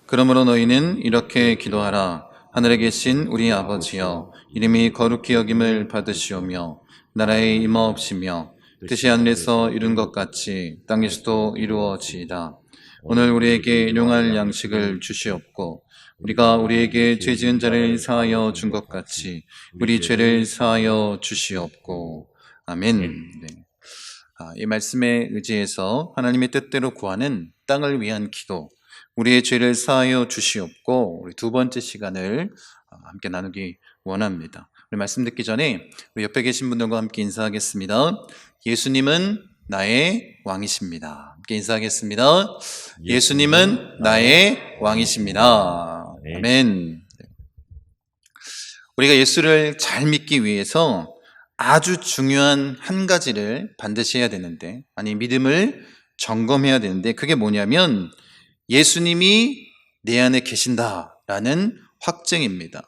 그러므로 너희는 이렇게 기도하라. 하늘에 계신 우리 아버지여, 이름이 거룩히 여김을 받으시오며 나라의 임하옵시며 뜻이 하늘에서 이룬 것 같이 땅에서도 이루어지이다. 오늘 우리에게 일용할 양식을 주시옵고 우리가 우리에게 죄 지은 자를 사하여 준 것 같이 우리 죄를 사하여 주시옵고. 아멘. 네. 이 말씀에 의지해서 하나님의 뜻대로 구하는 땅을 위한 기도, 우리의 죄를 사하여 주시옵고, 우리 두 번째 시간을 함께 나누기 원합니다. 우리 말씀 듣기 전에 우리 옆에 계신 분들과 함께 인사하겠습니다. 예수님은 나의 왕이십니다. 함께 인사하겠습니다. 예수님은 나의 왕이십니다. 아멘. 우리가 예수를 잘 믿기 위해서 아주 중요한 한 가지를 반드시 해야 되는데, 아니 믿음을 점검해야 되는데, 그게 뭐냐면 예수님이 내 안에 계신다라는 확증입니다.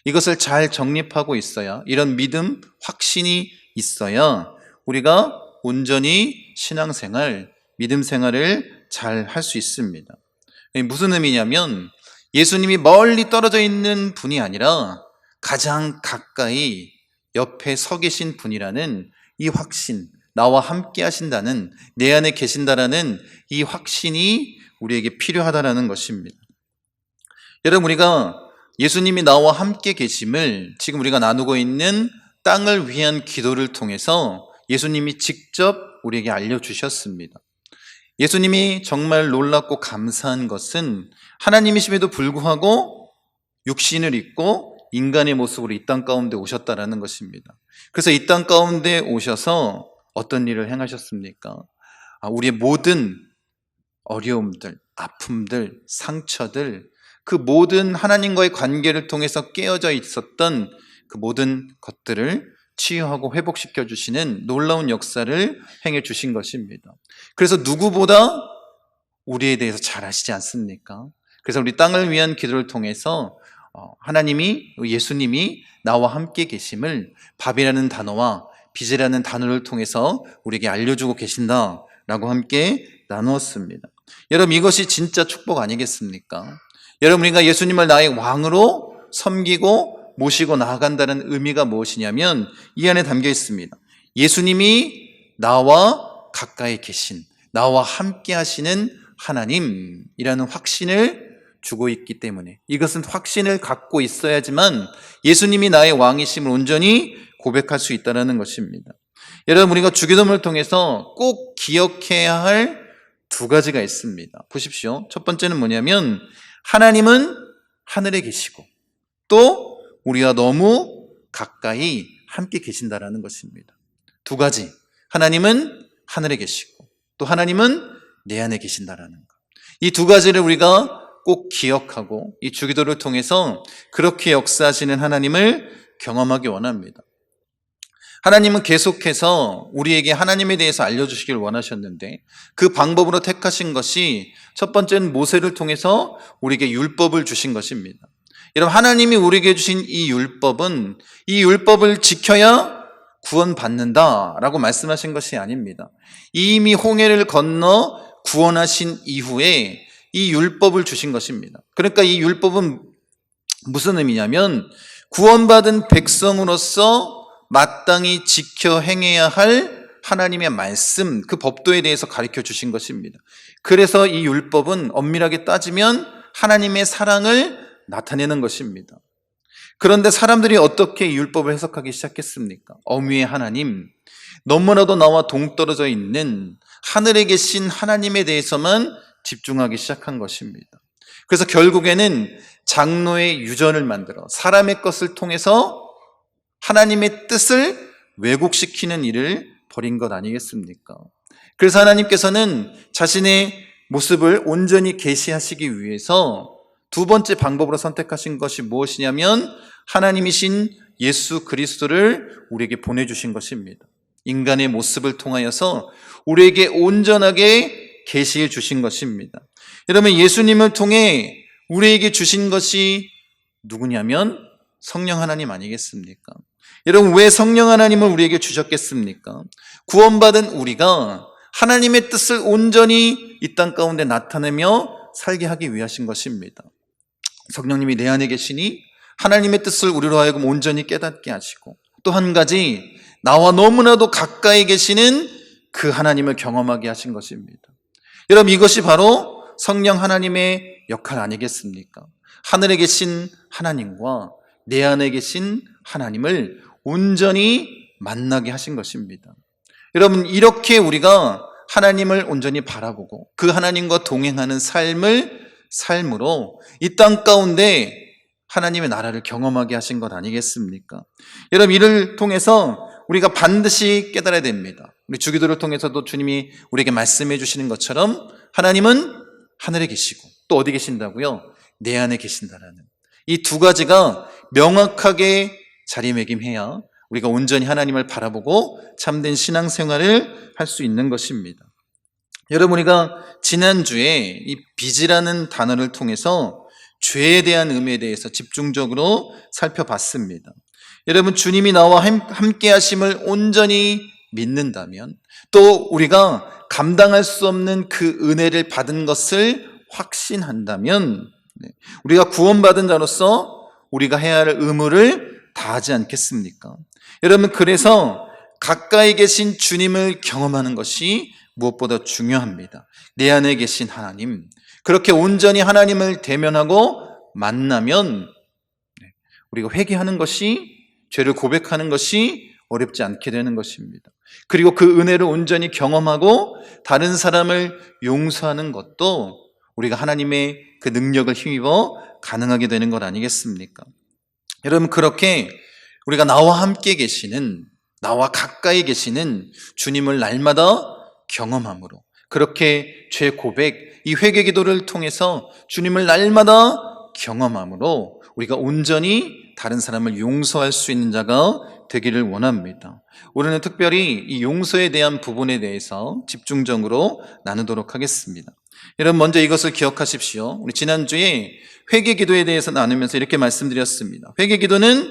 이것을 잘 정립하고 있어야, 이런 믿음, 확신이 있어야 우리가 온전히 신앙생활, 믿음 생활을 잘 할 수 있습니다. 무슨 의미냐면 예수님이 멀리 떨어져 있는 분이 아니라 가장 가까이 옆에 서 계신 분이라는 이 확신, 나와 함께 하신다는, 내 안에 계신다라는 이 확신이 우리에게 필요하다라는 것입니다. 여러분, 우리가 예수님이 나와 함께 계심을 지금 우리가 나누고 있는 땅을 위한 기도를 통해서 예수님이 직접 우리에게 알려주셨습니다. 예수님이 정말 놀랍고 감사한 것은 하나님이심에도 불구하고 육신을 입고 인간의 모습으로 이 땅 가운데 오셨다라는 것입니다. 그래서 이 땅 가운데 오셔서 어떤 일을 행하셨습니까? 우리의 모든 어려움들, 아픔들, 상처들, 그 모든 하나님과의 관계를 통해서 깨어져 있었던 그 모든 것들을 치유하고 회복시켜 주시는 놀라운 역사를 행해 주신 것입니다. 그래서 누구보다 우리에 대해서 잘 아시지 않습니까? 그래서 우리 땅을 위한 기도를 통해서 하나님이, 예수님이 나와 함께 계심을 밥이라는 단어와 빚이라는 단어를 통해서 우리에게 알려주고 계신다라고 함께 나누었습니다. 여러분, 이것이 진짜 축복 아니겠습니까? 여러분, 우리가 예수님을 나의 왕으로 섬기고 모시고 나아간다는 의미가 무엇이냐면 이 안에 담겨 있습니다. 예수님이 나와 가까이 계신, 나와 함께 하시는 하나님이라는 확신을 주고 있기 때문에, 이것은 확신을 갖고 있어야지만 예수님이 나의 왕이심을 온전히 고백할 수 있다는 것입니다. 여러분, 우리가 주기도문을 통해서 꼭 기억해야 할 두 가지가 있습니다. 보십시오. 첫 번째는 뭐냐면 하나님은 하늘에 계시고 또 우리와 너무 가까이 함께 계신다라는 것입니다. 두 가지. 하나님은 하늘에 계시고 또 하나님은 내 안에 계신다라는 것. 이 두 가지를 우리가 꼭 기억하고 이 주기도를 통해서 그렇게 역사하시는 하나님을 경험하기 원합니다. 하나님은 계속해서 우리에게 하나님에 대해서 알려주시길 원하셨는데 그 방법으로 택하신 것이 첫 번째는 모세를 통해서 우리에게 율법을 주신 것입니다. 여러분, 하나님이 우리에게 주신 이 율법은 이 율법을 지켜야 구원받는다라고 말씀하신 것이 아닙니다. 이미 홍해를 건너 구원하신 이후에 이 율법을 주신 것입니다. 그러니까 이 율법은 무슨 의미냐면 구원받은 백성으로서 마땅히 지켜 행해야 할 하나님의 말씀, 그 법도에 대해서 가르쳐 주신 것입니다. 그래서 이 율법은 엄밀하게 따지면 하나님의 사랑을 나타내는 것입니다. 그런데 사람들이 어떻게 이 율법을 해석하기 시작했습니까? 엄위의 하나님, 너무나도 나와 동떨어져 있는 하늘에 계신 하나님에 대해서만 집중하기 시작한 것입니다. 그래서 결국에는 장로의 유전을 만들어 사람의 것을 통해서 하나님의 뜻을 왜곡시키는 일을 벌인 것 아니겠습니까? 그래서 하나님께서는 자신의 모습을 온전히 계시하시기 위해서 두 번째 방법으로 선택하신 것이 무엇이냐면 하나님이신 예수 그리스도를 우리에게 보내주신 것입니다. 인간의 모습을 통하여서 우리에게 온전하게 계시해 주신 것입니다. 여러분, 예수님을 통해 우리에게 주신 것이 누구냐면 성령 하나님 아니겠습니까? 여러분, 왜 성령 하나님을 우리에게 주셨겠습니까? 구원받은 우리가 하나님의 뜻을 온전히 이 땅 가운데 나타내며 살게 하기 위하신 것입니다. 성령님이 내 안에 계시니 하나님의 뜻을 우리로 하여금 온전히 깨닫게 하시고, 또 한 가지, 나와 너무나도 가까이 계시는 그 하나님을 경험하게 하신 것입니다. 여러분, 이것이 바로 성령 하나님의 역할 아니겠습니까? 하늘에 계신 하나님과 내 안에 계신 하나님을 온전히 만나게 하신 것입니다. 여러분, 이렇게 우리가 하나님을 온전히 바라보고 그 하나님과 동행하는 삶으로 이 땅 가운데 하나님의 나라를 경험하게 하신 것 아니겠습니까? 여러분, 이를 통해서 우리가 반드시 깨달아야 됩니다. 우리 주기도를 통해서도 주님이 우리에게 말씀해 주시는 것처럼 하나님은 하늘에 계시고 또 어디 계신다고요? 내 안에 계신다라는 이 두 가지가 명확하게 자리매김해야 우리가 온전히 하나님을 바라보고 참된 신앙생활을 할 수 있는 것입니다. 여러분, 우리가 지난주에 이 빚이라는 단어를 통해서 죄에 대한 의미에 대해서 집중적으로 살펴봤습니다. 여러분, 주님이 나와 함께 하심을 온전히 믿는다면, 또 우리가 감당할 수 없는 그 은혜를 받은 것을 확신한다면, 우리가 구원받은 자로서 우리가 해야 할 의무를 다하지 않겠습니까? 여러분, 그래서 가까이 계신 주님을 경험하는 것이 무엇보다 중요합니다. 내 안에 계신 하나님, 그렇게 온전히 하나님을 대면하고 만나면 우리가 회개하는 것이, 죄를 고백하는 것이 어렵지 않게 되는 것입니다. 그리고 그 은혜를 온전히 경험하고 다른 사람을 용서하는 것도 우리가 하나님의 그 능력을 힘입어 가능하게 되는 것 아니겠습니까? 여러분, 그렇게 우리가 나와 함께 계시는, 나와 가까이 계시는 주님을 날마다 경험함으로, 그렇게 죄 고백, 이 회개 기도를 통해서 주님을 날마다 경험함으로 우리가 온전히 다른 사람을 용서할 수 있는 자가 되기를 원합니다. 오늘은 특별히 이 용서에 대한 부분에 대해서 집중적으로 나누도록 하겠습니다. 여러분, 먼저 이것을 기억하십시오. 우리 지난주에 회개 기도에 대해서 나누면서 이렇게 말씀드렸습니다. 회개 기도는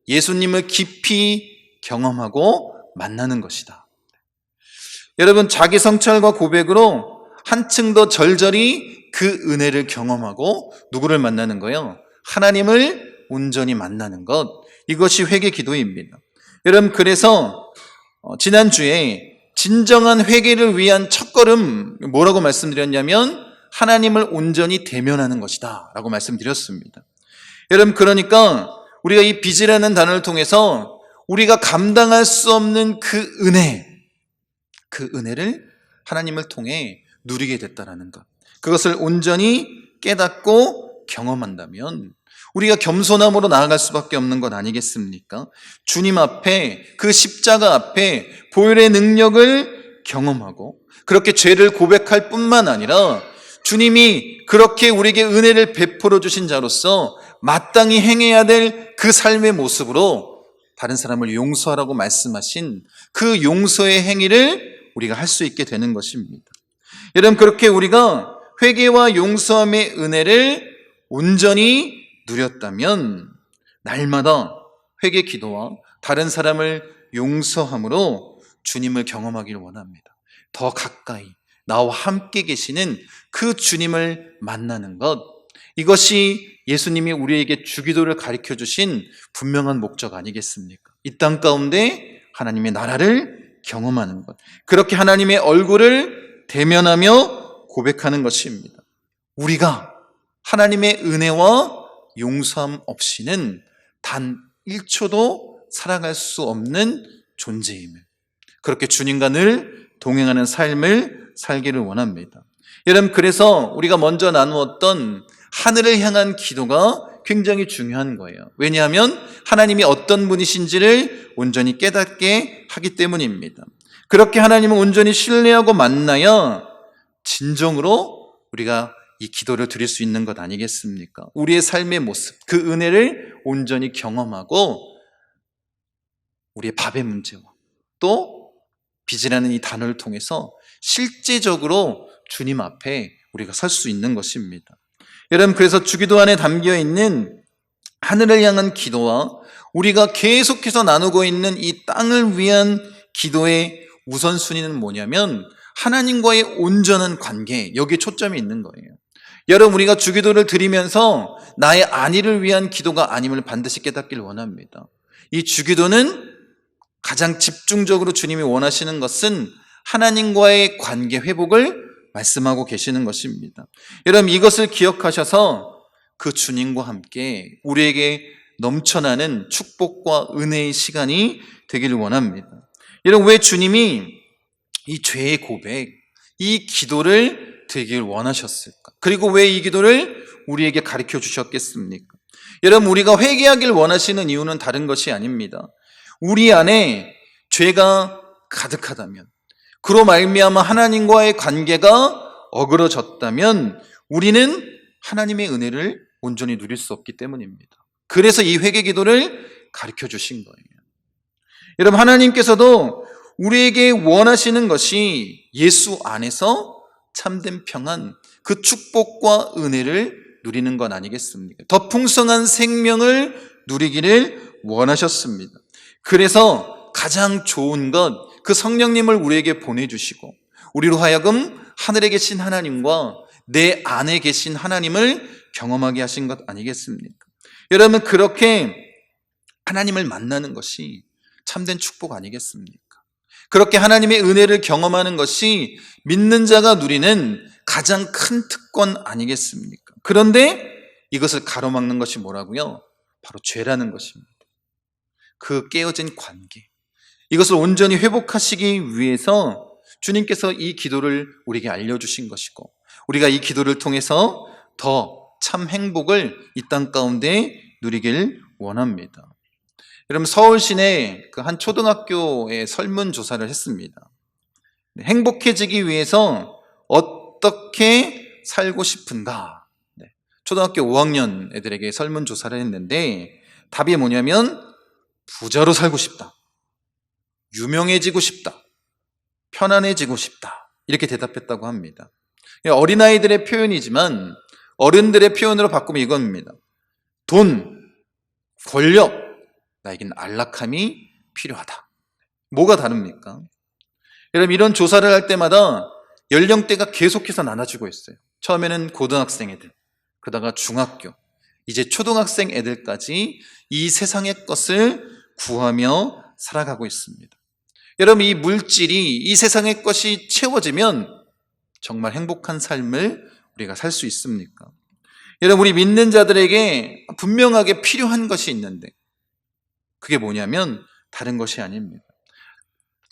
예수님을 깊이 경험하고 만나는 것이다. 여러분, 자기 성찰과 고백으로 한층 더 절절히 그 은혜를 경험하고 누구를 만나는 거예요? 하나님을 온전히 만나는 것, 이것이 회개 기도입니다. 여러분, 그래서 지난주에 진정한 회개를 위한 첫걸음 뭐라고 말씀드렸냐면 하나님을 온전히 대면하는 것이다 라고 말씀드렸습니다. 여러분, 그러니까 우리가 이 빚이라는 단어를 통해서 우리가 감당할 수 없는 그 은혜를 하나님을 통해 누리게 됐다라는 것, 그것을 온전히 깨닫고 경험한다면 우리가 겸손함으로 나아갈 수밖에 없는 것 아니겠습니까? 주님 앞에, 그 십자가 앞에 보혈의 능력을 경험하고 그렇게 죄를 고백할 뿐만 아니라 주님이 그렇게 우리에게 은혜를 베풀어 주신 자로서 마땅히 행해야 될 그 삶의 모습으로 다른 사람을 용서하라고 말씀하신 그 용서의 행위를 우리가 할 수 있게 되는 것입니다. 여러분, 그렇게 우리가 회개와 용서함의 은혜를 온전히 누렸다면 날마다 회개 기도와 다른 사람을 용서함으로 주님을 경험하기를 원합니다. 더 가까이 나와 함께 계시는 그 주님을 만나는 것, 이것이 예수님이 우리에게 주기도를 가르쳐 주신 분명한 목적 아니겠습니까? 이 땅 가운데 하나님의 나라를 경험하는 것, 그렇게 하나님의 얼굴을 대면하며 고백하는 것입니다. 우리가 하나님의 은혜와 용서함 없이는 단 1초도 살아갈 수 없는 존재임을, 그렇게 주님과 늘 동행하는 삶을 살기를 원합니다. 여러분, 그래서 우리가 먼저 나누었던 하늘을 향한 기도가 굉장히 중요한 거예요. 왜냐하면 하나님이 어떤 분이신지를 온전히 깨닫게 하기 때문입니다. 그렇게 하나님을 온전히 신뢰하고 만나야 진정으로 우리가 이 기도를 드릴 수 있는 것 아니겠습니까? 우리의 삶의 모습, 그 은혜를 온전히 경험하고 우리의 밥의 문제와 또 빚이라는 이 단어를 통해서 실제적으로 주님 앞에 우리가 설 수 있는 것입니다. 여러분, 그래서 주기도 안에 담겨있는 하늘을 향한 기도와 우리가 계속해서 나누고 있는 이 땅을 위한 기도의 우선순위는 뭐냐면 하나님과의 온전한 관계, 여기에 초점이 있는 거예요. 여러분, 우리가 주기도를 드리면서 나의 안위를 위한 기도가 아님을 반드시 깨닫길 원합니다. 이 주기도는 가장 집중적으로 주님이 원하시는 것은 하나님과의 관계 회복을 말씀하고 계시는 것입니다. 여러분, 이것을 기억하셔서 그 주님과 함께 우리에게 넘쳐나는 축복과 은혜의 시간이 되기를 원합니다. 여러분, 왜 주님이 이 죄의 고백, 이 기도를 드리길 원하셨을까? 그리고 왜 이 기도를 우리에게 가르쳐 주셨겠습니까? 여러분, 우리가 회개하길 원하시는 이유는 다른 것이 아닙니다. 우리 안에 죄가 가득하다면, 그로 말미암아 하나님과의 관계가 어그러졌다면 우리는 하나님의 은혜를 온전히 누릴 수 없기 때문입니다. 그래서 이 회개 기도를 가르쳐 주신 거예요. 여러분, 하나님께서도 우리에게 원하시는 것이 예수 안에서 참된 평안, 그 축복과 은혜를 누리는 것 아니겠습니까? 더 풍성한 생명을 누리기를 원하셨습니다. 그래서 가장 좋은 것, 그 성령님을 우리에게 보내주시고 우리로 하여금 하늘에 계신 하나님과 내 안에 계신 하나님을 경험하게 하신 것 아니겠습니까? 여러분, 그렇게 하나님을 만나는 것이 참된 축복 아니겠습니까? 그렇게 하나님의 은혜를 경험하는 것이 믿는 자가 누리는 가장 큰 특권 아니겠습니까? 그런데 이것을 가로막는 것이 뭐라고요? 바로 죄라는 것입니다. 그 깨어진 관계, 이것을 온전히 회복하시기 위해서 주님께서 이 기도를 우리에게 알려주신 것이고, 우리가 이 기도를 통해서 더 참 행복을 이 땅 가운데 누리길 원합니다. 여러분, 서울 시내 그 한 초등학교에 설문조사를 했습니다. 행복해지기 위해서 어떻게 살고 싶은가? 초등학교 5학년 애들에게 설문조사를 했는데 답이 뭐냐면 부자로 살고 싶다, 유명해지고 싶다, 편안해지고 싶다, 이렇게 대답했다고 합니다. 어린아이들의 표현이지만 어른들의 표현으로 바꾸면 이겁니다. 돈, 권력, 나에겐 안락함이 필요하다. 뭐가 다릅니까? 여러분, 이런 조사를 할 때마다 연령대가 계속해서 나눠지고 있어요. 처음에는 고등학생 애들, 그러다가 중학교, 이제 초등학생 애들까지 이 세상의 것을 구하며 살아가고 있습니다. 여러분, 이 물질이, 이 세상의 것이 채워지면 정말 행복한 삶을 우리가 살 수 있습니까? 여러분, 우리 믿는 자들에게 분명하게 필요한 것이 있는데 그게 뭐냐면 다른 것이 아닙니다.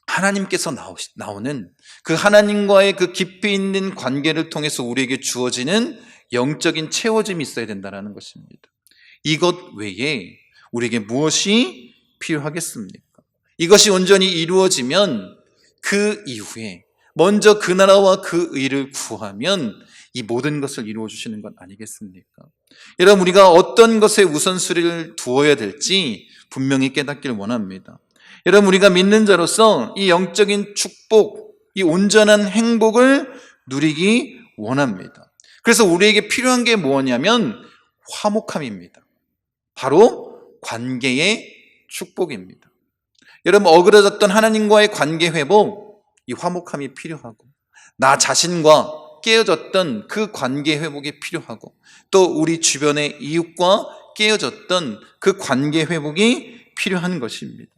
하나님께서 나오는 그 하나님과의 그 깊이 있는 관계를 통해서 우리에게 주어지는 영적인 채워짐이 있어야 된다는 것입니다. 이것 외에 우리에게 무엇이 필요하겠습니까? 이것이 온전히 이루어지면 그 이후에 먼저 그 나라와 그 의를 구하면 이 모든 것을 이루어 주시는 것 아니겠습니까? 여러분, 우리가 어떤 것에 우선순위를 두어야 될지 분명히 깨닫기를 원합니다. 여러분, 우리가 믿는 자로서 이 영적인 축복, 이 온전한 행복을 누리기 원합니다. 그래서 우리에게 필요한 게 뭐냐면 화목함입니다. 바로 관계의 축복입니다. 여러분, 어그러졌던 하나님과의 관계 회복, 이 화목함이 필요하고, 나 자신과 깨어졌던 그 관계 회복이 필요하고, 또 우리 주변의 이웃과 깨어졌던 그 관계 회복이 필요한 것입니다.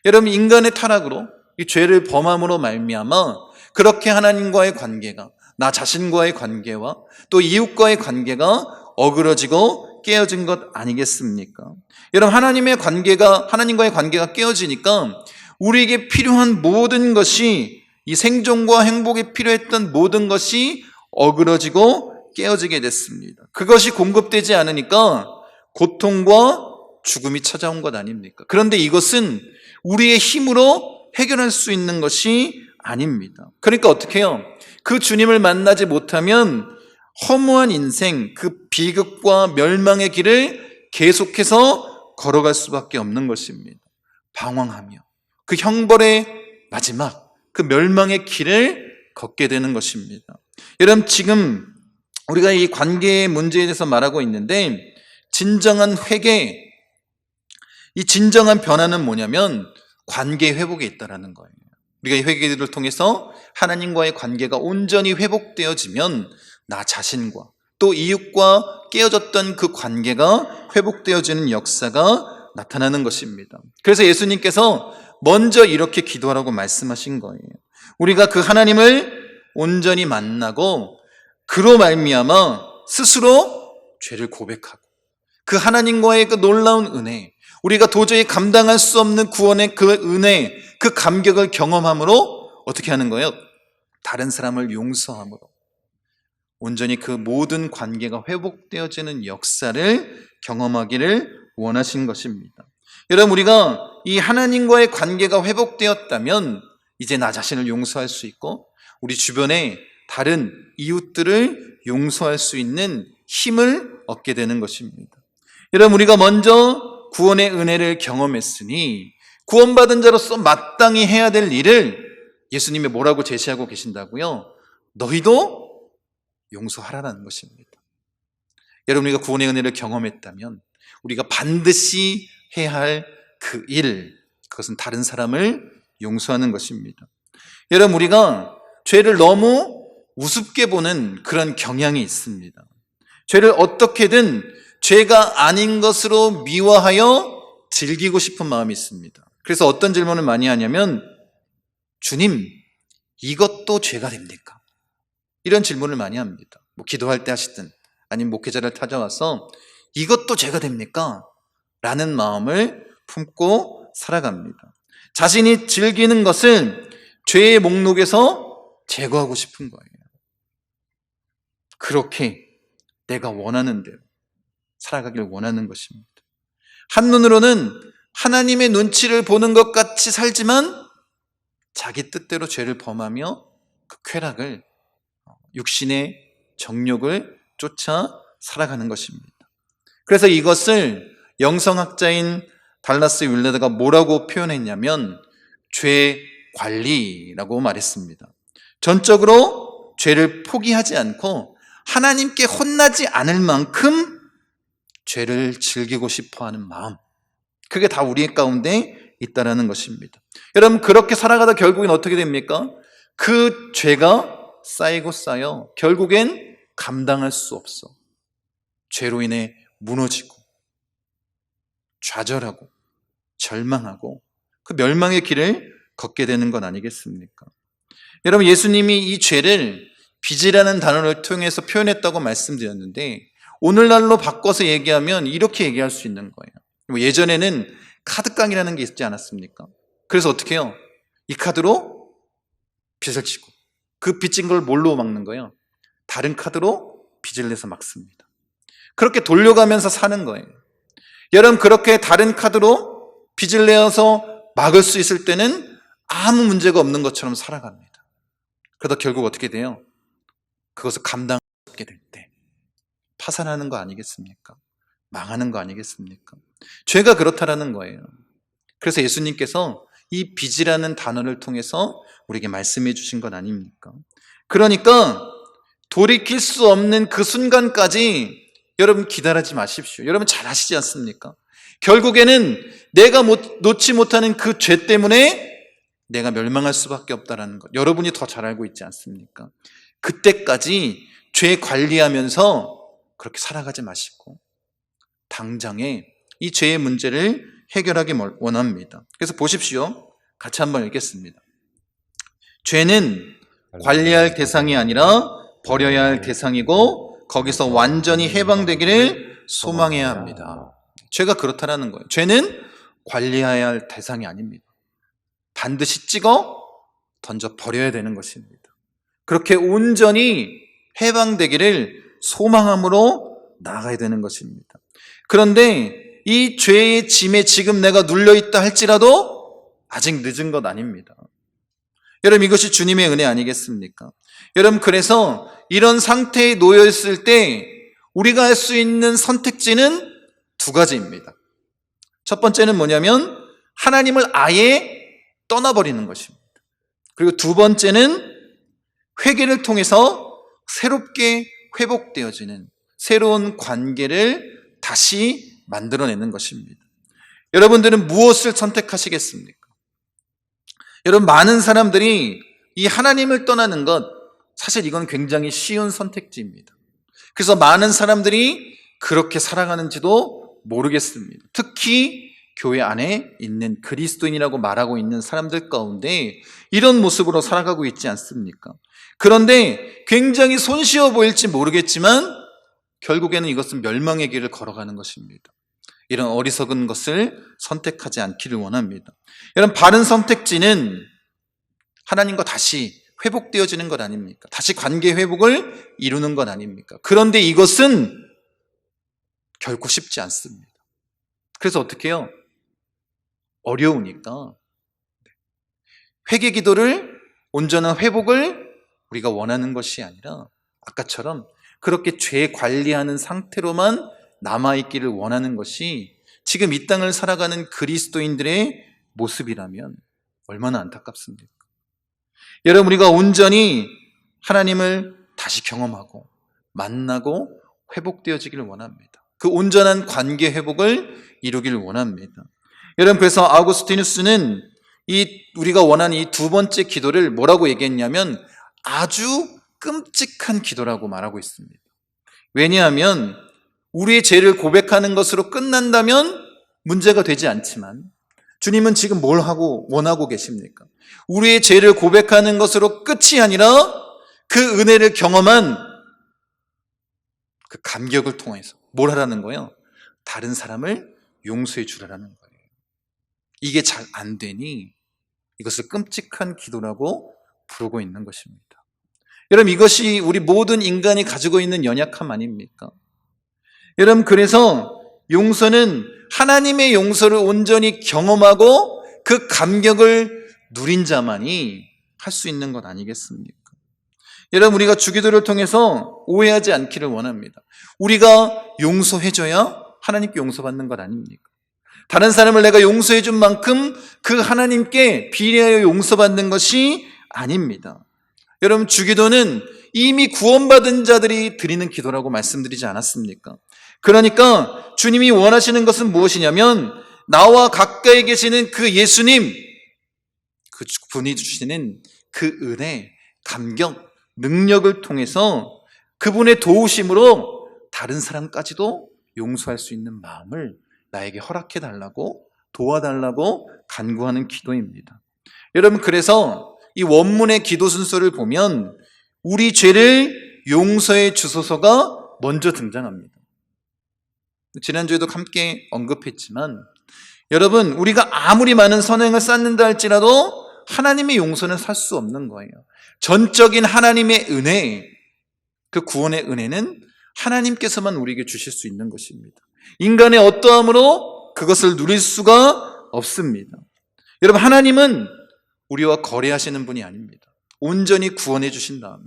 여러분, 인간의 타락으로, 이 죄를 범함으로 말미암아 그렇게 하나님과의 관계가, 나 자신과의 관계와 또 이웃과의 관계가 어그러지고 깨어진 것 아니겠습니까? 여러분, 하나님과의 관계가 깨어지니까 우리에게 필요한 모든 것이, 이 생존과 행복에 필요했던 모든 것이 어그러지고 깨어지게 됐습니다. 그것이 공급되지 않으니까 고통과 죽음이 찾아온 것 아닙니까? 그런데 이것은 우리의 힘으로 해결할 수 있는 것이 아닙니다. 그러니까 어떻게 해요? 그 주님을 만나지 못하면 허무한 인생, 그 비극과 멸망의 길을 계속해서 걸어갈 수밖에 없는 것입니다. 방황하며 그 형벌의 마지막, 그 멸망의 길을 걷게 되는 것입니다. 여러분, 지금 우리가 이 관계의 문제에 대해서 말하고 있는데, 진정한 회개, 이 진정한 변화는 뭐냐면 관계 회복에 있다라는 거예요. 우리가 이 회개를 통해서 하나님과의 관계가 온전히 회복되어지면 나 자신과 또 이웃과 깨어졌던 그 관계가 회복되어지는 역사가 나타나는 것입니다. 그래서 예수님께서 먼저 이렇게 기도하라고 말씀하신 거예요. 우리가 그 하나님을 온전히 만나고 그로 말미암아 스스로 죄를 고백하고 그 하나님과의 그 놀라운 은혜, 우리가 도저히 감당할 수 없는 구원의 그 은혜, 그 감격을 경험함으로 어떻게 하는 거예요? 다른 사람을 용서함으로 온전히 그 모든 관계가 회복되어지는 역사를 경험하기를 원하신 것입니다. 여러분, 우리가 이 하나님과의 관계가 회복되었다면 이제 나 자신을 용서할 수 있고 우리 주변에 다른 이웃들을 용서할 수 있는 힘을 얻게 되는 것입니다. 여러분, 우리가 먼저 구원의 은혜를 경험했으니 구원받은 자로서 마땅히 해야 될 일을 예수님이 뭐라고 제시하고 계신다고요? 너희도 용서하라는 것입니다. 여러분, 우리가 구원의 은혜를 경험했다면 우리가 반드시 해야 할 그 일, 그것은 다른 사람을 용서하는 것입니다. 여러분, 우리가 죄를 너무 우습게 보는 그런 경향이 있습니다. 죄를 어떻게든 죄가 아닌 것으로 미화하여 즐기고 싶은 마음이 있습니다. 그래서 어떤 질문을 많이 하냐면, 주님, 이것도 죄가 됩니까? 이런 질문을 많이 합니다. 기도할 때 하시든 아니면 목회자를 찾아와서 이것도 죄가 됩니까? 라는 마음을 품고 살아갑니다. 자신이 즐기는 것을 죄의 목록에서 제거하고 싶은 거예요. 그렇게 내가 원하는 대로 살아가길 원하는 것입니다. 한눈으로는 하나님의 눈치를 보는 것 같이 살지만 자기 뜻대로 죄를 범하며 그 쾌락을, 육신의 정욕을 쫓아 살아가는 것입니다. 그래서 이것을 영성학자인 달라스 윌레드가 뭐라고 표현했냐면 죄 관리라고 말했습니다. 전적으로 죄를 포기하지 않고 하나님께 혼나지 않을 만큼 죄를 즐기고 싶어하는 마음, 그게 다 우리 가운데 있다라는 것입니다. 여러분, 그렇게 살아가다 결국엔 어떻게 됩니까? 그 죄가 쌓이고 쌓여 결국엔 감당할 수 없어 죄로 인해 무너지고 좌절하고 절망하고 그 멸망의 길을 걷게 되는 건 아니겠습니까? 여러분, 예수님이 이 죄를 빚이라는 단어를 통해서 표현했다고 말씀드렸는데 오늘날로 바꿔서 얘기하면 이렇게 얘기할 수 있는 거예요. 예전에는 카드깡이라는 게 있지 않았습니까? 그래서 어떻게 해요? 이 카드로 빚을 지고 그 빚진 걸 뭘로 막는 거예요? 다른 카드로 빚을 내서 막습니다. 그렇게 돌려가면서 사는 거예요. 여러분, 그렇게 다른 카드로 빚을 내어서 막을 수 있을 때는 아무 문제가 없는 것처럼 살아갑니다. 그러다 결국 어떻게 돼요? 그것을 감당할 수 없게 될 때 파산하는 거 아니겠습니까? 망하는 거 아니겠습니까? 죄가 그렇다라는 거예요. 그래서 예수님께서 이 빚이라는 단어를 통해서 우리에게 말씀해 주신 것 아닙니까? 그러니까 돌이킬 수 없는 그 순간까지 여러분 기다리지 마십시오. 여러분 잘 아시지 않습니까? 결국에는 내가 놓지 못하는 그 죄 때문에 내가 멸망할 수밖에 없다는 것, 여러분이 더 잘 알고 있지 않습니까? 그때까지 죄 관리하면서 그렇게 살아가지 마시고 당장에 이 죄의 문제를 해결하기 원합니다. 그래서 보십시오. 같이 한번 읽겠습니다. 죄는 관리할 대상이 아니라 버려야 할 대상이고 거기서 완전히 해방되기를 소망해야 합니다. 죄가 그렇다라는 거예요. 죄는 관리해야 할 대상이 아닙니다. 반드시 찍어 던져 버려야 되는 것입니다. 그렇게 온전히 해방되기를 소망함으로 나아가야 되는 것입니다. 그런데 이 죄의 짐에 지금 내가 눌려있다 할지라도 아직 늦은 것 아닙니다. 여러분, 이것이 주님의 은혜 아니겠습니까? 여러분, 그래서 이런 상태에 놓여있을 때 우리가 할 수 있는 선택지는 두 가지입니다. 첫 번째는 뭐냐면 하나님을 아예 떠나버리는 것입니다. 그리고 두 번째는 회개를 통해서 새롭게 회복되어지는 새로운 관계를 다시 만들어내는 것입니다. 여러분들은 무엇을 선택하시겠습니까? 여러분, 많은 사람들이 이 하나님을 떠나는 것, 사실 이건 굉장히 쉬운 선택지입니다. 그래서 많은 사람들이 그렇게 살아가는지도 모르겠습니다. 특히 교회 안에 있는 그리스도인이라고 말하고 있는 사람들 가운데 이런 모습으로 살아가고 있지 않습니까? 그런데 굉장히 손쉬워 보일지 모르겠지만 결국에는 이것은 멸망의 길을 걸어가는 것입니다. 이런 어리석은 것을 선택하지 않기를 원합니다. 여러분, 바른 선택지는 하나님과 다시 회복되어지는 것 아닙니까? 다시 관계 회복을 이루는 것 아닙니까? 그런데 이것은 결코 쉽지 않습니다. 그래서 어떻게 해요? 어려우니까 회개 기도를, 온전한 회복을 우리가 원하는 것이 아니라 아까처럼 그렇게 죄 관리하는 상태로만 남아있기를 원하는 것이 지금 이 땅을 살아가는 그리스도인들의 모습이라면 얼마나 안타깝습니까? 여러분, 우리가 온전히 하나님을 다시 경험하고 만나고 회복되어지기를 원합니다. 그 온전한 관계 회복을 이루기를 원합니다. 여러분, 그래서 아우구스티누스는 우리가 원하는 이 두 번째 기도를 뭐라고 얘기했냐면 아주 끔찍한 기도라고 말하고 있습니다. 왜냐하면 우리의 죄를 고백하는 것으로 끝난다면 문제가 되지 않지만 주님은 지금 뭘 하고 원하고 계십니까? 우리의 죄를 고백하는 것으로 끝이 아니라 그 은혜를 경험한 그 감격을 통해서 뭘 하라는 거예요? 다른 사람을 용서해 주라는 거예요. 이게 잘 안 되니 이것을 끔찍한 기도라고 부르고 있는 것입니다. 여러분, 이것이 우리 모든 인간이 가지고 있는 연약함 아닙니까? 여러분, 그래서 용서는 하나님의 용서를 온전히 경험하고 그 감격을 누린 자만이 할 수 있는 것 아니겠습니까? 여러분, 우리가 주기도를 통해서 오해하지 않기를 원합니다. 우리가 용서해줘야 하나님께 용서받는 것 아닙니까? 다른 사람을 내가 용서해 준 만큼 그 하나님께 비례하여 용서받는 것이 아닙니다. 여러분, 주기도는 이미 구원받은 자들이 드리는 기도라고 말씀드리지 않았습니까? 그러니까 주님이 원하시는 것은 무엇이냐면 나와 가까이 계시는 그 예수님, 그 분이 주시는 그 은혜, 감격, 능력을 통해서 그분의 도우심으로 다른 사람까지도 용서할 수 있는 마음을 나에게 허락해 달라고, 도와달라고 간구하는 기도입니다. 여러분, 그래서 이 원문의 기도 순서를 보면 우리 죄를 용서해 주소서가 먼저 등장합니다. 지난주에도 함께 언급했지만 여러분, 우리가 아무리 많은 선행을 쌓는다 할지라도 하나님의 용서는 살 수 없는 거예요. 전적인 하나님의 은혜, 그 구원의 은혜는 하나님께서만 우리에게 주실 수 있는 것입니다. 인간의 어떠함으로 그것을 누릴 수가 없습니다. 여러분, 하나님은 우리와 거래하시는 분이 아닙니다. 온전히 구원해 주신 다음에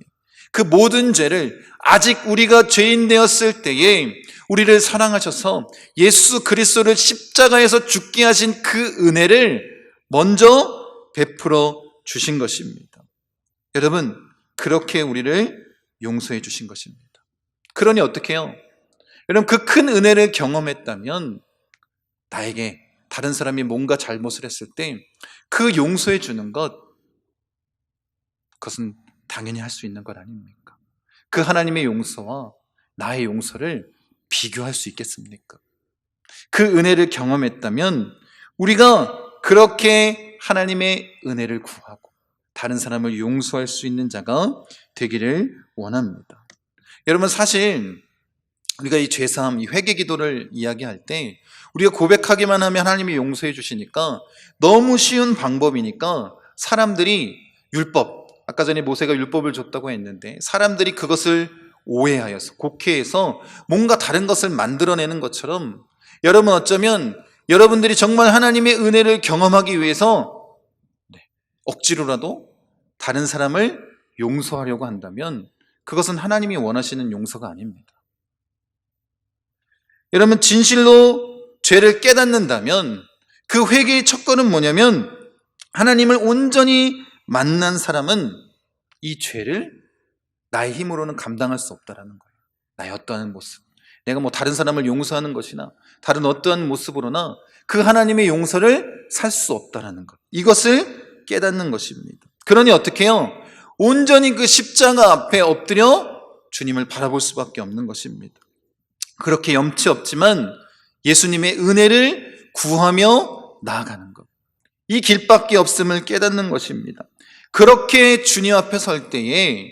그 모든 죄를, 아직 우리가 죄인 되었을 때에 우리를 사랑하셔서 예수 그리스도를 십자가에서 죽게 하신 그 은혜를 먼저 베풀어 주신 것입니다. 여러분, 그렇게 우리를 용서해 주신 것입니다. 그러니 어떻게 해요? 여러분, 그 큰 은혜를 경험했다면 나에게 다른 사람이 뭔가 잘못을 했을 때 그 용서해 주는 것, 그것은 당연히 할 수 있는 것 아닙니까? 그 하나님의 용서와 나의 용서를 비교할 수 있겠습니까? 그 은혜를 경험했다면 우리가 그렇게 하나님의 은혜를 구하고 다른 사람을 용서할 수 있는 자가 되기를 원합니다. 여러분, 사실 우리가 이 죄사함, 이 회개 기도를 이야기할 때 우리가 고백하기만 하면 하나님이 용서해 주시니까 너무 쉬운 방법이니까 사람들이 율법, 아까 전에 모세가 율법을 줬다고 했는데 사람들이 그것을 오해하여서 곡해해서 뭔가 다른 것을 만들어내는 것처럼 여러분, 어쩌면 여러분들이 정말 하나님의 은혜를 경험하기 위해서 억지로라도 다른 사람을 용서하려고 한다면 그것은 하나님이 원하시는 용서가 아닙니다. 여러분, 진실로 죄를 깨닫는다면 그 회개의 첫걸은 뭐냐면 하나님을 온전히 만난 사람은 이 죄를 나의 힘으로는 감당할 수 없다라는 거예요. 나의 어떠한 모습, 내가 다른 사람을 용서하는 것이나 다른 어떠한 모습으로나 그 하나님의 용서를 살 수 없다라는 것, 이것을 깨닫는 것입니다. 그러니 어떻게 해요? 온전히 그 십자가 앞에 엎드려 주님을 바라볼 수밖에 없는 것입니다. 그렇게 염치 없지만 예수님의 은혜를 구하며 나아가는 것, 이 길밖에 없음을 깨닫는 것입니다. 그렇게 주님 앞에 설 때에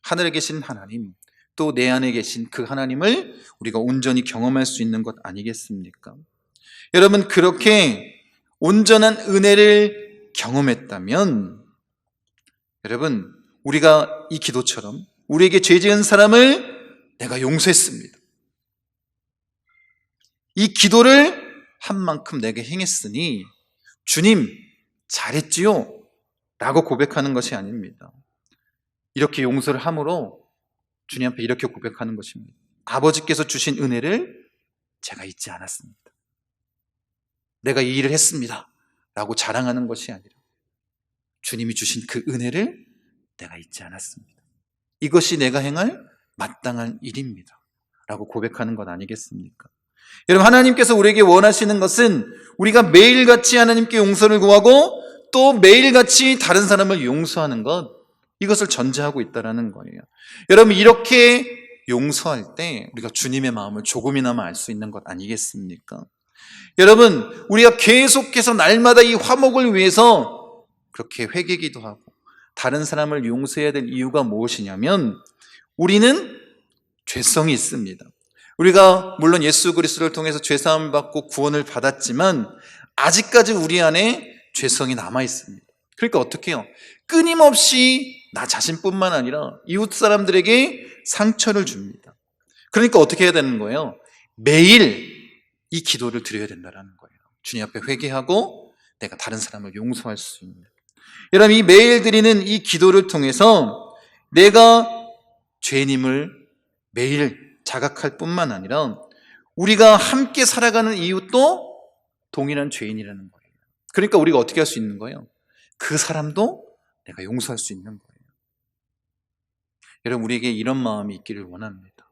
하늘에 계신 하나님, 또 내 안에 계신 그 하나님을 우리가 온전히 경험할 수 있는 것 아니겠습니까? 여러분, 그렇게 온전한 은혜를 경험했다면 여러분, 우리가 이 기도처럼 우리에게 죄 지은 사람을 내가 용서했습니다, 이 기도를 한 만큼 내게 행했으니 주님 잘했지요 라고 고백하는 것이 아닙니다. 이렇게 용서를 함으로 주님 앞에 이렇게 고백하는 것입니다. 아버지께서 주신 은혜를 제가 잊지 않았습니다, 내가 이 일을 했습니다 라고 자랑하는 것이 아니라 주님이 주신 그 은혜를 내가 잊지 않았습니다, 이것이 내가 행할 마땅한 일입니다 라고 고백하는 것 아니겠습니까? 여러분, 하나님께서 우리에게 원하시는 것은 우리가 매일같이 하나님께 용서를 구하고 또 매일같이 다른 사람을 용서하는 것, 이것을 전제하고 있다는 거예요. 여러분, 이렇게 용서할 때 우리가 주님의 마음을 조금이나마 알 수 있는 것 아니겠습니까? 여러분, 우리가 계속해서 날마다 이 화목을 위해서 그렇게 회개기도 하고 다른 사람을 용서해야 될 이유가 무엇이냐면 우리는 죄성이 있습니다. 우리가 물론 예수 그리스도를 통해서 죄사함을 받고 구원을 받았지만 아직까지 우리 안에 죄성이 남아 있습니다. 그러니까 어떻게 해요? 끊임없이 나 자신뿐만 아니라 이웃 사람들에게 상처를 줍니다. 그러니까 어떻게 해야 되는 거예요? 매일 이 기도를 드려야 된다는 거예요. 주님 앞에 회개하고 내가 다른 사람을 용서할 수 있는. 여러분, 이 매일 드리는 이 기도를 통해서 내가 죄인임을 매일 자각할 뿐만 아니라 우리가 함께 살아가는 이웃도 동일한 죄인이라는 거예요. 그러니까 우리가 어떻게 할 수 있는 거예요? 그 사람도 내가 용서할 수 있는 거예요. 여러분, 우리에게 이런 마음이 있기를 원합니다.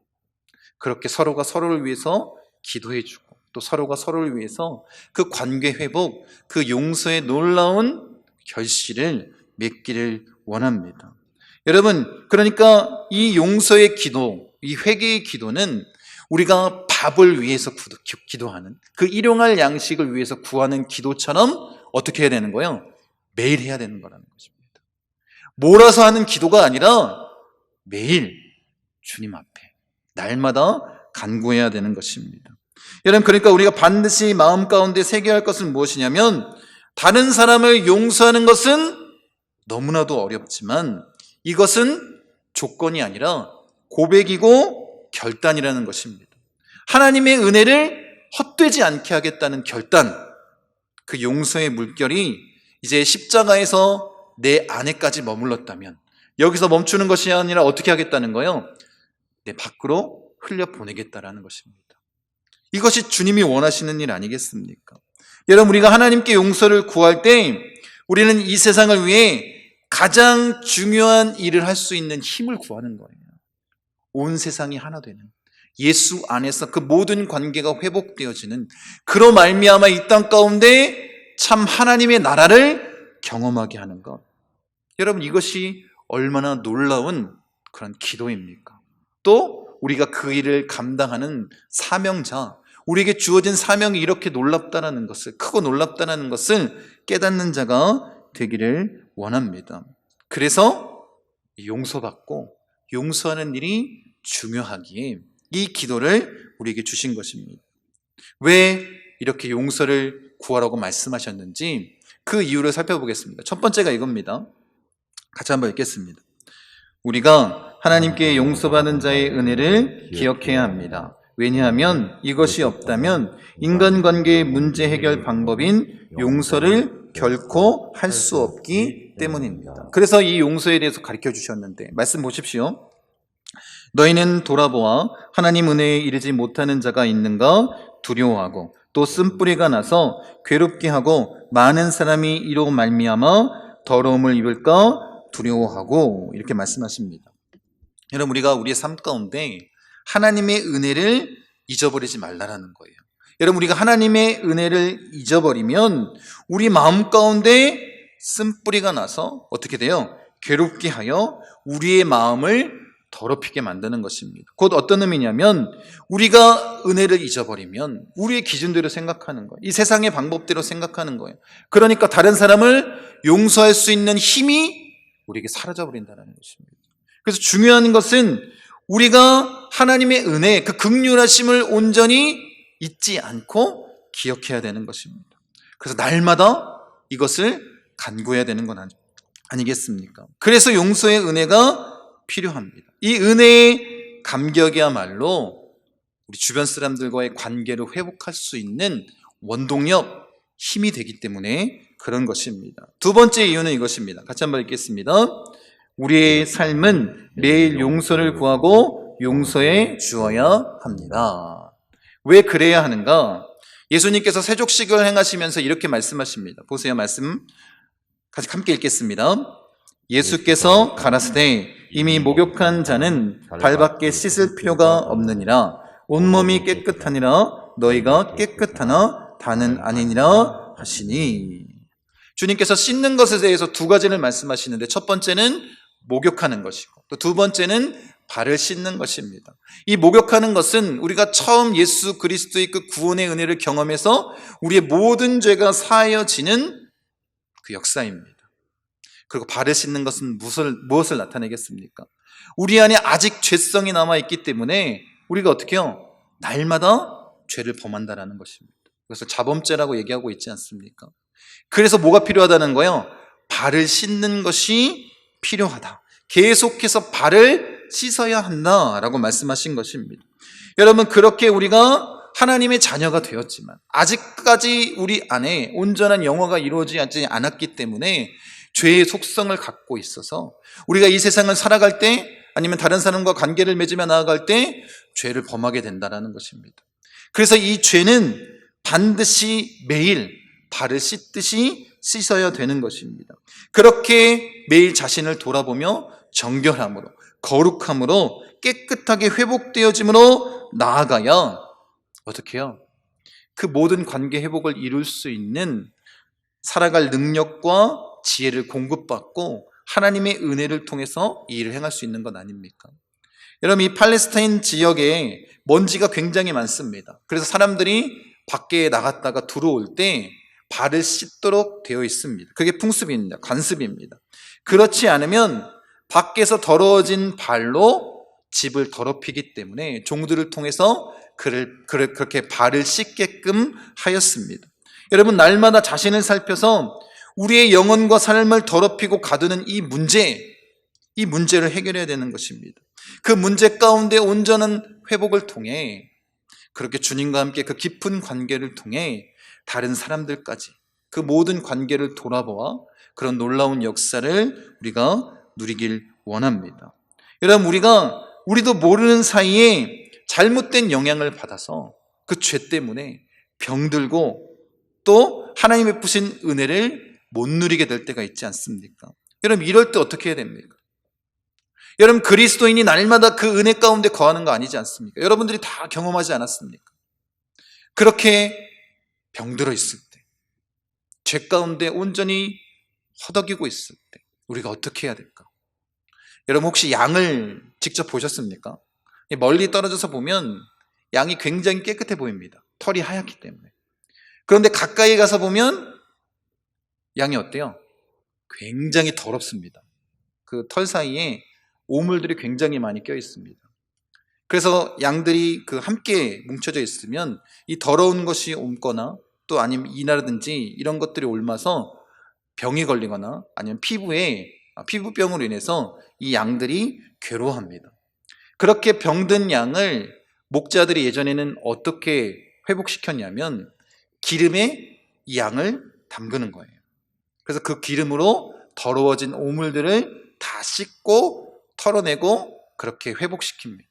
그렇게 서로가 서로를 위해서 기도해주고 또 서로가 서로를 위해서 그 관계 회복, 그 용서의 놀라운 결실을 맺기를 원합니다. 여러분, 그러니까 이 용서의 기도, 이 회개의 기도는 우리가 밥을 위해서 기도하는, 그 일용할 양식을 위해서 구하는 기도처럼 어떻게 해야 되는 거예요? 매일 해야 되는 거라는 것입니다. 몰아서 하는 기도가 아니라 매일 주님 앞에 날마다 간구해야 되는 것입니다. 여러분, 그러니까 우리가 반드시 마음 가운데 새겨야 할 것은 무엇이냐면 다른 사람을 용서하는 것은 너무나도 어렵지만 이것은 조건이 아니라 고백이고 결단이라는 것입니다. 하나님의 은혜를 헛되지 않게 하겠다는 결단, 그 용서의 물결이 이제 십자가에서 내 안에까지 머물렀다면 여기서 멈추는 것이 아니라 어떻게 하겠다는 거예요? 내 밖으로 흘려보내겠다라는 것입니다. 이것이 주님이 원하시는 일 아니겠습니까? 여러분, 우리가 하나님께 용서를 구할 때 우리는 이 세상을 위해 가장 중요한 일을 할 수 있는 힘을 구하는 거예요. 온 세상이 하나 되는, 예수 안에서 그 모든 관계가 회복되어지는, 그로 말미암아 이 땅 가운데 참 하나님의 나라를 경험하게 하는 것. 여러분, 이것이 얼마나 놀라운 그런 기도입니까? 또 우리가 그 일을 감당하는 사명자, 우리에게 주어진 사명이 이렇게 놀랍다라는 것을, 크고 놀랍다라는 것을 깨닫는 자가 되기를 원합니다. 그래서 용서받고 용서하는 일이 중요하기에 이 기도를 우리에게 주신 것입니다. 왜 이렇게 용서를 구하라고 말씀하셨는지 그 이유를 살펴보겠습니다. 첫 번째가 이겁니다. 같이 한번 읽겠습니다. 우리가 하나님께 용서받은 자의 은혜를 기억해야 합니다. 왜냐하면 이것이 없다면 인간관계의 문제 해결 방법인 용서를 결코 할 수 없기 때문입니다. 그래서 이 용서에 대해서 가르쳐 주셨는데 말씀 보십시오. 너희는 돌아보아 하나님 은혜에 이르지 못하는 자가 있는가 두려워하고 또 쓴뿌리가 나서 괴롭게 하고 많은 사람이 이로 말미암아 더러움을 입을까 두려워하고, 이렇게 말씀하십니다. 여러분, 우리가 우리의 삶 가운데 하나님의 은혜를 잊어버리지 말라라는 거예요. 여러분, 우리가 하나님의 은혜를 잊어버리면 우리 마음 가운데 쓴뿌리가 나서 어떻게 돼요? 괴롭게 하여 우리의 마음을 더럽히게 만드는 것입니다. 곧 어떤 의미냐면 우리가 은혜를 잊어버리면 우리의 기준대로 생각하는 거예요. 이 세상의 방법대로 생각하는 거예요. 그러니까 다른 사람을 용서할 수 있는 힘이 우리에게 사라져버린다는 것입니다. 그래서 중요한 것은 우리가 하나님의 은혜, 그 긍휼하심을 온전히 잊지 않고 기억해야 되는 것입니다. 그래서 날마다 이것을 간구해야 되는 건 아니겠습니까? 그래서 용서의 은혜가 필요합니다. 이 은혜의 감격이야말로 우리 주변 사람들과의 관계를 회복할 수 있는 원동력, 힘이 되기 때문에 그런 것입니다. 두 번째 이유는 이것입니다. 같이 한번 읽겠습니다. 우리의 삶은 매일 용서를 구하고 용서해 주어야 합니다. 왜 그래야 하는가? 예수님께서 세족식을 행하시면서 이렇게 말씀하십니다. 보세요, 말씀 같이 함께 읽겠습니다. 예수께서 가라사대 이미 목욕한 자는 발밖에 씻을 필요가 없느니라. 온몸이 깨끗하니라. 너희가 깨끗하나 다는 아니니라 하시니. 주님께서 씻는 것에 대해서 두 가지를 말씀하시는데 첫 번째는 목욕하는 것이고 또 두 번째는 발을 씻는 것입니다. 이 목욕하는 것은 우리가 처음 예수 그리스도의 그 구원의 은혜를 경험해서 우리의 모든 죄가 사하여지는 그 역사입니다. 그리고 발을 씻는 것은 무엇을 나타내겠습니까? 우리 안에 아직 죄성이 남아있기 때문에 우리가 어떻게 해요? 날마다 죄를 범한다는 것입니다. 그래서 자범죄라고 얘기하고 있지 않습니까? 그래서 뭐가 필요하다는 거예요? 발을 씻는 것이 필요하다. 계속해서 발을 씻어야 한다라고 말씀하신 것입니다. 여러분, 그렇게 우리가 하나님의 자녀가 되었지만 아직까지 우리 안에 온전한 영화가 이루어지지 않았기 때문에 죄의 속성을 갖고 있어서 우리가 이 세상을 살아갈 때 아니면 다른 사람과 관계를 맺으며 나아갈 때 죄를 범하게 된다는 것입니다. 그래서 이 죄는 반드시 매일 발을 씻듯이 씻어야 되는 것입니다. 그렇게 매일 자신을 돌아보며 정결함으로 거룩함으로 깨끗하게 회복되어짐으로 나아가야 어떻게 해요? 그 모든 관계 회복을 이룰 수 있는 살아갈 능력과 지혜를 공급받고 하나님의 은혜를 통해서 이 일을 행할 수 있는 건 아닙니까? 여러분, 이 팔레스타인 지역에 먼지가 굉장히 많습니다. 그래서 사람들이 밖에 나갔다가 들어올 때 발을 씻도록 되어 있습니다. 그게 풍습입니다. 관습입니다. 그렇지 않으면 밖에서 더러워진 발로 집을 더럽히기 때문에 종들을 통해서 그렇게 발을 씻게끔 하였습니다. 여러분, 날마다 자신을 살펴서 우리의 영혼과 삶을 더럽히고 가두는 이 문제를 해결해야 되는 것입니다. 그 문제 가운데 온전한 회복을 통해 그렇게 주님과 함께 그 깊은 관계를 통해 다른 사람들까지 그 모든 관계를 돌아보아 그런 놀라운 역사를 우리가 누리길 원합니다. 여러분, 우리도 모르는 사이에 잘못된 영향을 받아서 그 죄 때문에 병들고 또 하나님 베푸신 은혜를 못 누리게 될 때가 있지 않습니까? 여러분, 이럴 때 어떻게 해야 됩니까? 여러분, 그리스도인이 날마다 그 은혜 가운데 거하는 거 아니지 않습니까? 여러분들이 다 경험하지 않았습니까? 그렇게 병들어 있을 때, 죄 가운데 온전히 허덕이고 있을 때 우리가 어떻게 해야 될까? 여러분, 혹시 양을 직접 보셨습니까? 멀리 떨어져서 보면 양이 굉장히 깨끗해 보입니다. 털이 하얗기 때문에. 그런데 가까이 가서 보면 양이 어때요? 굉장히 더럽습니다. 그 털 사이에 오물들이 굉장히 많이 껴 있습니다. 그래서 양들이 함께 뭉쳐져 있으면 이 더러운 것이 옮거나 또 아니면 이나라든지 이런 것들이 옮아서 병이 걸리거나 아니면 피부병으로 인해서 이 양들이 괴로워합니다. 그렇게 병든 양을 목자들이 예전에는 어떻게 회복시켰냐면 기름에 이 양을 담그는 거예요. 그래서 그 기름으로 더러워진 오물들을 다 씻고 털어내고 그렇게 회복시킵니다.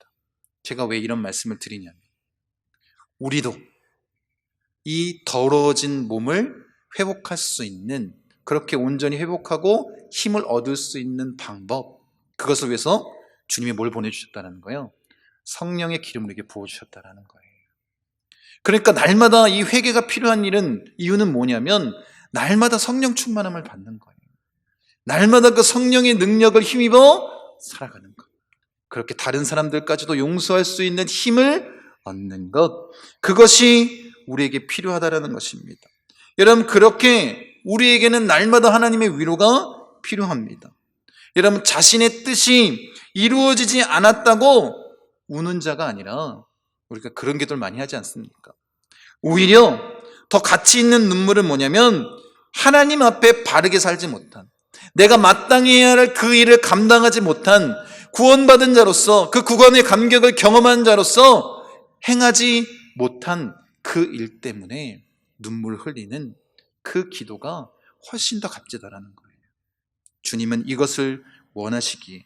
제가 왜 이런 말씀을 드리냐면 우리도 이 더러워진 몸을 회복할 수 있는, 그렇게 온전히 회복하고 힘을 얻을 수 있는 방법, 그것을 위해서 주님이 뭘 보내주셨다는 거예요? 성령의 기름을 우리에게 부어주셨다는 거예요. 그러니까 날마다 이 회개가 필요한 이유는 뭐냐면 날마다 성령 충만함을 받는 거예요. 날마다 그 성령의 능력을 힘입어 살아가는 거예요. 그렇게 다른 사람들까지도 용서할 수 있는 힘을 얻는 것, 그것이 우리에게 필요하다는 것입니다. 여러분, 그렇게 우리에게는 날마다 하나님의 위로가 필요합니다. 여러분, 자신의 뜻이 이루어지지 않았다고 우는 자가 아니라, 우리가 그런 기도를 많이 하지 않습니까? 오히려 더 가치 있는 눈물은 뭐냐면, 하나님 앞에 바르게 살지 못한, 내가 마땅히 해야 할 그 일을 감당하지 못한 구원받은 자로서, 그 구원의 감격을 경험한 자로서 행하지 못한 그 일 때문에 눈물을 흘리는 그 기도가 훨씬 더 값지다라는 거예요. 주님은 이것을 원하시기에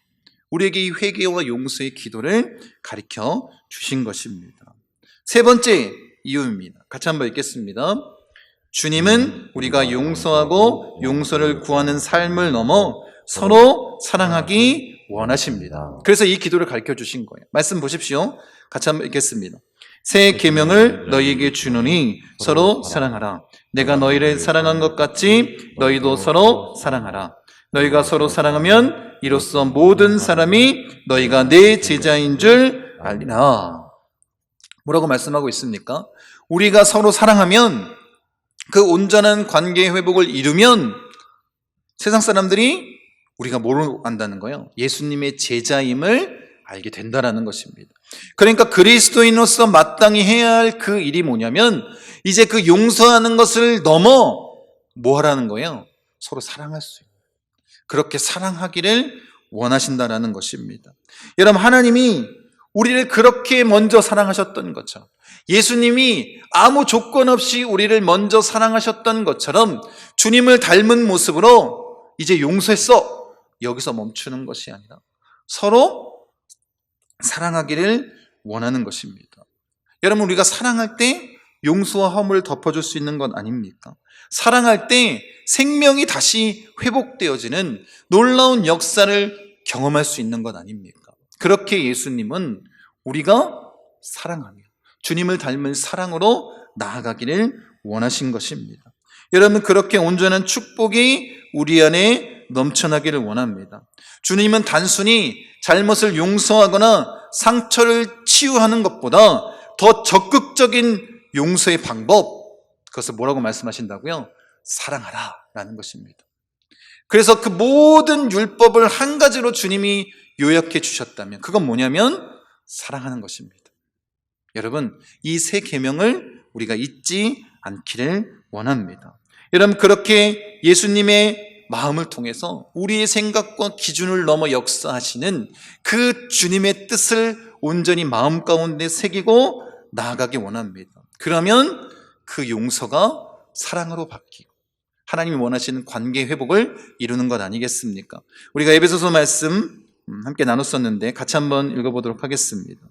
우리에게 이 회개와 용서의 기도를 가르쳐 주신 것입니다. 세 번째 이유입니다. 같이 한번 읽겠습니다. 주님은 우리가 용서하고 용서를 구하는 삶을 넘어 서로 사랑하기 원하십니다. 그래서 이 기도를 가르쳐 주신 거예요. 말씀 보십시오. 같이 한번 읽겠습니다. 새 계명을 너희에게 주노니 서로 사랑하라. 내가 너희를 사랑한 것 같이 너희도 서로 사랑하라. 너희가 서로 사랑하면 이로써 모든 사람이 너희가 내 제자인 줄 알리라. 뭐라고 말씀하고 있습니까? 우리가 서로 사랑하면, 그 온전한 관계 회복을 이루면 세상 사람들이 우리가 뭐로 안다는 거예요? 예수님의 제자임을 알게 된다라는 것입니다. 그러니까 그리스도인으로서 마땅히 해야 할 그 일이 뭐냐면, 이제 그 용서하는 것을 넘어 뭐 하라는 거예요? 서로 사랑할 수 있는, 그렇게 사랑하기를 원하신다라는 것입니다. 여러분, 하나님이 우리를 그렇게 먼저 사랑하셨던 것처럼, 예수님이 아무 조건 없이 우리를 먼저 사랑하셨던 것처럼 주님을 닮은 모습으로 이제 용서했어, 여기서 멈추는 것이 아니라 서로 사랑하기를 원하는 것입니다. 여러분, 우리가 사랑할 때 용서와 허물을 덮어줄 수 있는 건 아닙니까? 사랑할 때 생명이 다시 회복되어지는 놀라운 역사를 경험할 수 있는 것 아닙니까? 그렇게 예수님은 우리가 사랑하며 주님을 닮은 사랑으로 나아가기를 원하신 것입니다. 여러분, 그렇게 온전한 축복이 우리 안에 넘쳐나기를 원합니다. 주님은 단순히 잘못을 용서하거나 상처를 치유하는 것보다 더 적극적인 용서의 방법, 그것을 뭐라고 말씀하신다고요? 사랑하라 라는 것입니다. 그래서 그 모든 율법을 한 가지로 주님이 요약해 주셨다면 그건 뭐냐면 사랑하는 것입니다. 여러분, 이 세 계명을 우리가 잊지 않기를 원합니다. 여러분, 그렇게 예수님의 마음을 통해서 우리의 생각과 기준을 넘어 역사하시는 그 주님의 뜻을 온전히 마음 가운데 새기고 나아가기 원합니다. 그러면 그 용서가 사랑으로 바뀌고 하나님이 원하시는 관계 회복을 이루는 것 아니겠습니까? 우리가 에베소서 말씀 함께 나눴었는데 같이 한번 읽어보도록 하겠습니다.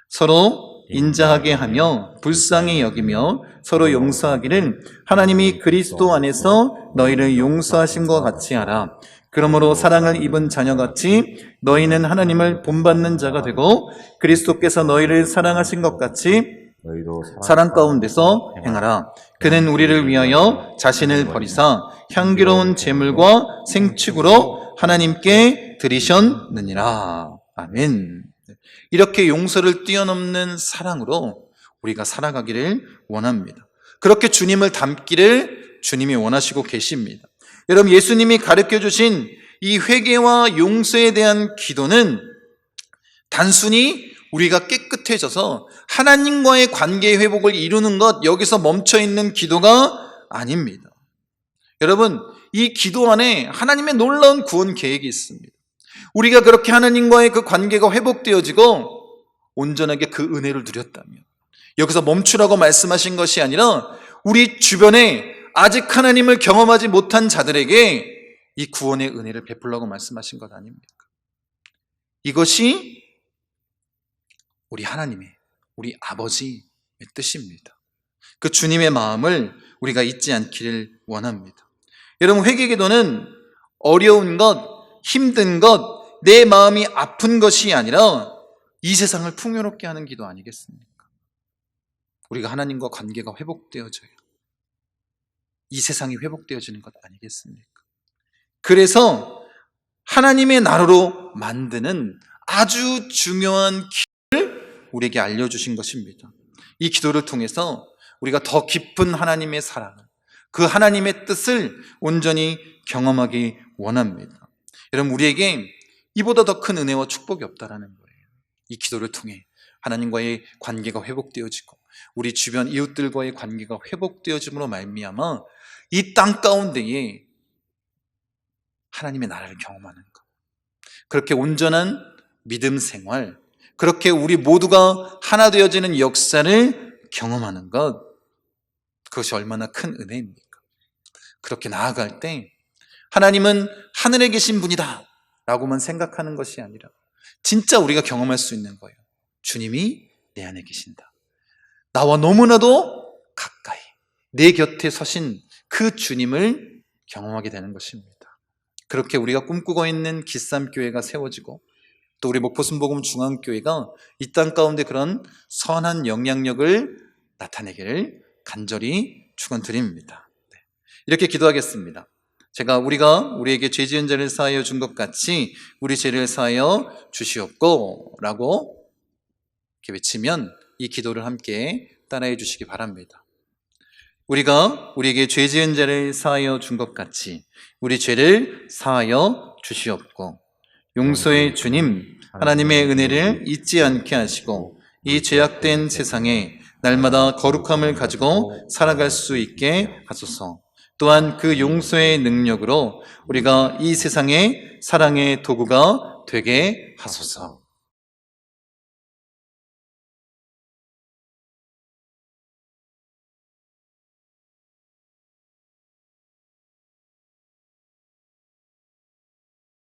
서로 인자하게 하며 불쌍히 여기며 서로 용서하기를 하나님이 그리스도 안에서 너희를 용서하신 것 같이 하라. 그러므로 사랑을 입은 자녀같이 너희는 하나님을 본받는 자가 되고 그리스도께서 너희를 사랑하신 것 같이 사랑 가운데서 행하라. 그는 우리를 위하여 자신을 버리사 향기로운 제물과 생축으로 하나님께 드리셨느니라. 아멘. 이렇게 용서를 뛰어넘는 사랑으로 우리가 살아가기를 원합니다. 그렇게 주님을 닮기를 주님이 원하시고 계십니다. 여러분, 예수님이 가르쳐 주신 이 회개와 용서에 대한 기도는 단순히 우리가 깨끗해져서 하나님과의 관계 회복을 이루는 것, 여기서 멈춰있는 기도가 아닙니다. 여러분, 이 기도 안에 하나님의 놀라운 구원 계획이 있습니다. 우리가 그렇게 하나님과의 그 관계가 회복되어지고 온전하게 그 은혜를 누렸다면 여기서 멈추라고 말씀하신 것이 아니라 우리 주변에 아직 하나님을 경험하지 못한 자들에게 이 구원의 은혜를 베풀라고 말씀하신 것 아닙니까? 이것이 우리 하나님의, 우리 아버지의 뜻입니다. 그 주님의 마음을 우리가 잊지 않기를 원합니다. 여러분, 회개기도는 어려운 것, 힘든 것, 내 마음이 아픈 것이 아니라 이 세상을 풍요롭게 하는 기도 아니겠습니까? 우리가 하나님과 관계가 회복되어져요. 이 세상이 회복되어지는 것 아니겠습니까? 그래서 하나님의 나라로 만드는 아주 중요한 기도를 우리에게 알려주신 것입니다. 이 기도를 통해서 우리가 더 깊은 하나님의 사랑을, 그 하나님의 뜻을 온전히 경험하기 원합니다. 여러분, 우리에게 이보다 더 큰 은혜와 축복이 없다라는 거예요. 이 기도를 통해 하나님과의 관계가 회복되어지고 우리 주변 이웃들과의 관계가 회복되어짐으로 말미암아 이 땅 가운데에 하나님의 나라를 경험하는 것, 그렇게 온전한 믿음 생활, 그렇게 우리 모두가 하나 되어지는 역사를 경험하는 것, 그것이 얼마나 큰 은혜입니까? 그렇게 나아갈 때 하나님은 하늘에 계신 분이다 라고만 생각하는 것이 아니라 진짜 우리가 경험할 수 있는 거예요. 주님이 내 안에 계신다. 나와 너무나도 가까이 내 곁에 서신 그 주님을 경험하게 되는 것입니다. 그렇게 우리가 꿈꾸고 있는 기쌈교회가 세워지고 또 우리 목포순복음 중앙교회가 이 땅 가운데 그런 선한 영향력을 나타내기를 간절히 축원드립니다. 이렇게 기도하겠습니다. 우리가 우리에게 죄 지은 자를 사하여 준 것 같이 우리 죄를 사하여 주시옵고 라고 이렇게 외치면 이 기도를 함께 따라해 주시기 바랍니다. 우리가 우리에게 죄 지은 자를 사하여 준 것 같이 우리 죄를 사하여 주시옵고, 용서의 주님 하나님의 은혜를 잊지 않게 하시고 이 죄악된 세상에 날마다 거룩함을 가지고 살아갈 수 있게 하소서. 또한 그 용서의 능력으로 우리가 이 세상의 사랑의 도구가 되게 하소서.